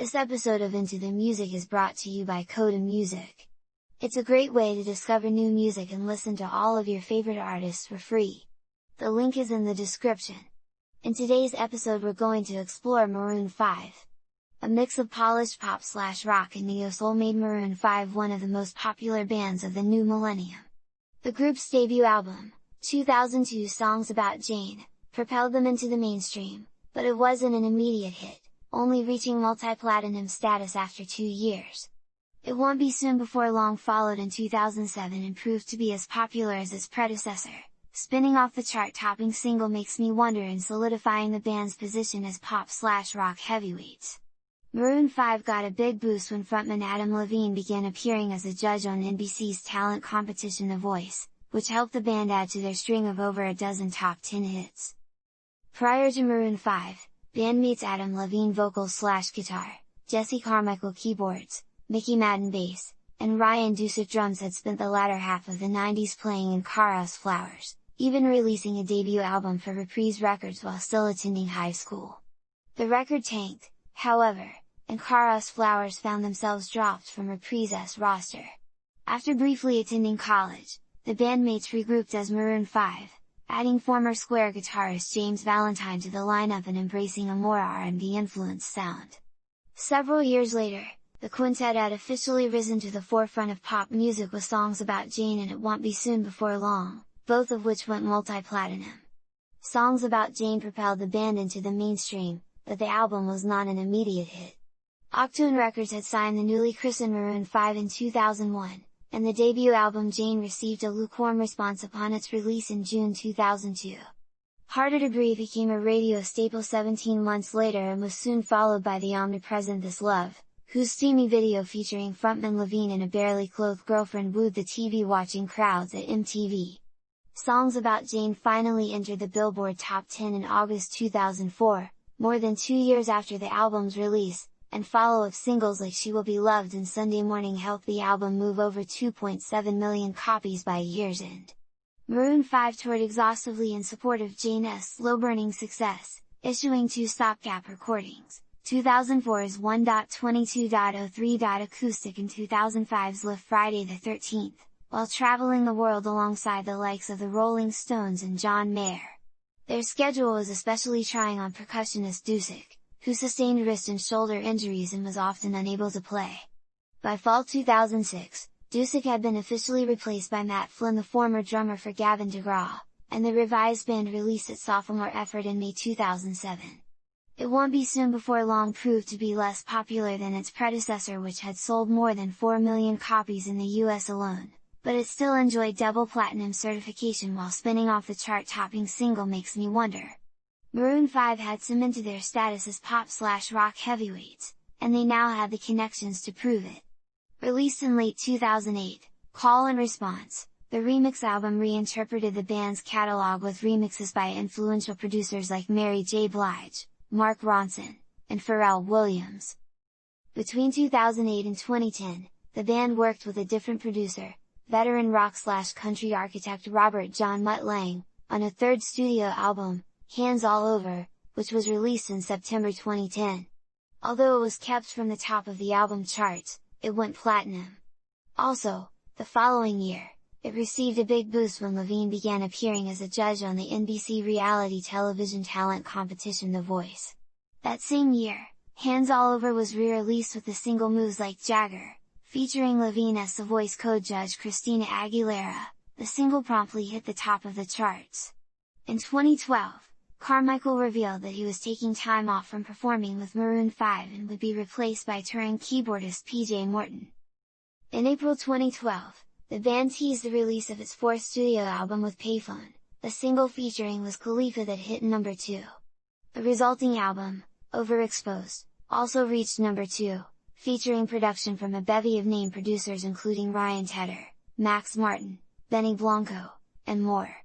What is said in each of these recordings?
This episode of Into the Music is brought to you by Coda Music. It's a great way to discover new music and listen to all of your favorite artists for free. The link is in the description. In today's episode we're going to explore Maroon 5. A mix of polished pop/rock and neo-soul made Maroon 5 one of the most popular bands of the new millennium. The group's debut album, 2002 Songs About Jane, propelled them into the mainstream, but it wasn't an immediate hit, only reaching multi-platinum status after 2 years. It won't be soon before long followed in 2007 and proved to be as popular as its predecessor, spinning off the chart-topping single Makes Me Wonder and solidifying the band's position as pop/rock heavyweights. Maroon 5 got a big boost when frontman Adam Levine began appearing as a judge on NBC's talent competition The Voice, which helped the band add to their string of over a dozen top 10 hits. Prior to Maroon 5, bandmates Adam Levine vocals/guitar, Jesse Carmichael keyboards, Mickey Madden bass, and Ryan Dusick drums had spent the latter half of the 90s playing in Carmichael's Flowers, even releasing a debut album for Reprise Records while still attending high school. The record tanked, however, and Carmichael's Flowers found themselves dropped from Reprise's roster. After briefly attending college, the bandmates regrouped as Maroon 5, adding former Square guitarist James Valentine to the lineup and embracing a more R&B-influenced sound. Several years later, the quintet had officially risen to the forefront of pop music with Songs About Jane and It Won't Be Soon Before Long, both of which went multi-platinum. Songs About Jane propelled the band into the mainstream, but the album was not an immediate hit. Octone Records had signed the newly christened Maroon 5 in 2001, and the debut album Jane received a lukewarm response upon its release in June 2002. Harder to Breathe became a radio staple 17 months later and was soon followed by the omnipresent This Love, whose steamy video featuring frontman Levine and a barely clothed girlfriend wooed the TV-watching crowds at MTV. Songs About Jane finally entered the Billboard Top 10 in August 2004, more than 2 years after the album's release, and follow-up singles like She Will Be Loved and Sunday Morning helped the album move over 2.7 million copies by year's end. Maroon 5 toured exhaustively in support of Jane's slow-burning success, issuing 2 stopgap recordings, 2004's 1.22.03. Acoustic and 2005's Live Friday the 13th, while traveling the world alongside the likes of the Rolling Stones and John Mayer. Their schedule was especially trying on percussionist Dusick, who sustained wrist and shoulder injuries and was often unable to play. By fall 2006, Dusick had been officially replaced by Matt Flynn, the former drummer for Gavin DeGraw, and the revised band released its sophomore effort in May 2007. It Won't Be Soon Before Long proved to be less popular than its predecessor, which had sold more than 4 million copies in the US alone, but it still enjoyed double platinum certification while spinning off the chart-topping single Makes Me Wonder. Maroon 5 had cemented their status as pop/rock heavyweights, and they now had the connections to prove it. Released in late 2008, Call and Response, the remix album reinterpreted the band's catalog with remixes by influential producers like Mary J. Blige, Mark Ronson, and Pharrell Williams. Between 2008 and 2010, the band worked with a different producer, veteran rock/country architect Robert John Mutt Lange, on a third studio album, Hands All Over, which was released in September 2010. Although it was kept from the top of the album charts, it went platinum. Also, the following year, it received a big boost when Levine began appearing as a judge on the NBC reality television talent competition The Voice. That same year, Hands All Over was re-released with the single Moves Like Jagger, featuring Levine as The Voice co-judge Christina Aguilera. The single promptly hit the top of the charts. In 2012, Carmichael revealed that he was taking time off from performing with Maroon 5 and would be replaced by touring keyboardist PJ Morton. In April 2012, the band teased the release of its 4th studio album with Payphone, a single featuring Wiz Khalifa that hit number 2. The resulting album, Overexposed, also reached number 2, featuring production from a bevy of named producers including Ryan Tedder, Max Martin, Benny Blanco, and more.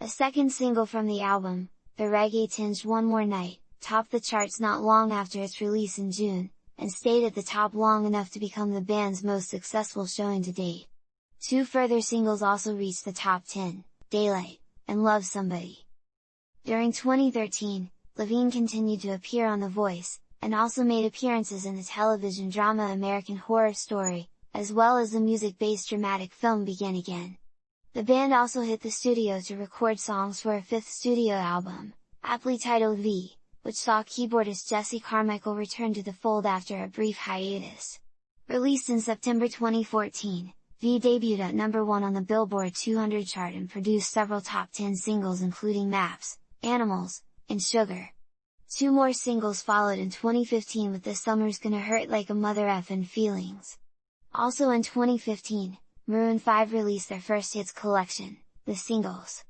A second single from the album, the reggae-tinged One More Night, topped the charts not long after its release in June, and stayed at the top long enough to become the band's most successful showing to date. 2 further singles also reached the top 10, Daylight, and Love Somebody. During 2013, Levine continued to appear on The Voice, and also made appearances in the television drama American Horror Story, as well as the music-based dramatic film Begin Again. The band also hit the studio to record songs for a fifth studio album, aptly titled V, which saw keyboardist Jesse Carmichael return to the fold after a brief hiatus. Released in September 2014, V debuted at number 1 on the Billboard 200 chart and produced several top 10 singles including Maps, Animals, and Sugar. 2 more singles followed in 2015 with This Summer's Gonna Hurt Like a Mother F and Feelings. Also in 2015, Maroon 5 released their first hits collection, The Singles.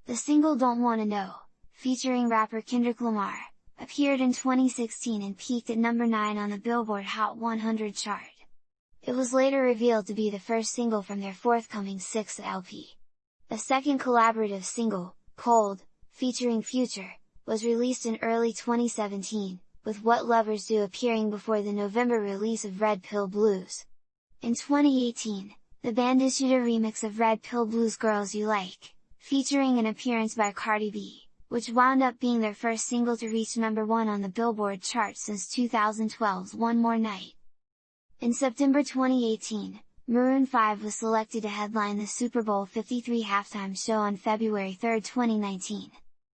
The single Don't Wanna Know, featuring rapper Kendrick Lamar, appeared in 2016 and peaked at number 9 on the Billboard Hot 100 chart. It was later revealed to be the first single from their forthcoming 6th LP. A second collaborative single, Cold, featuring Future, was released in early 2017, with What Lovers Do appearing before the November release of Red Pill Blues. In 2018, the band issued a remix of Red Pill Blues' Girls You Like, featuring an appearance by Cardi B, which wound up being their first single to reach number 1 on the Billboard chart since 2012's One More Night. In September 2018, Maroon 5 was selected to headline the Super Bowl 53 halftime show on February 3, 2019.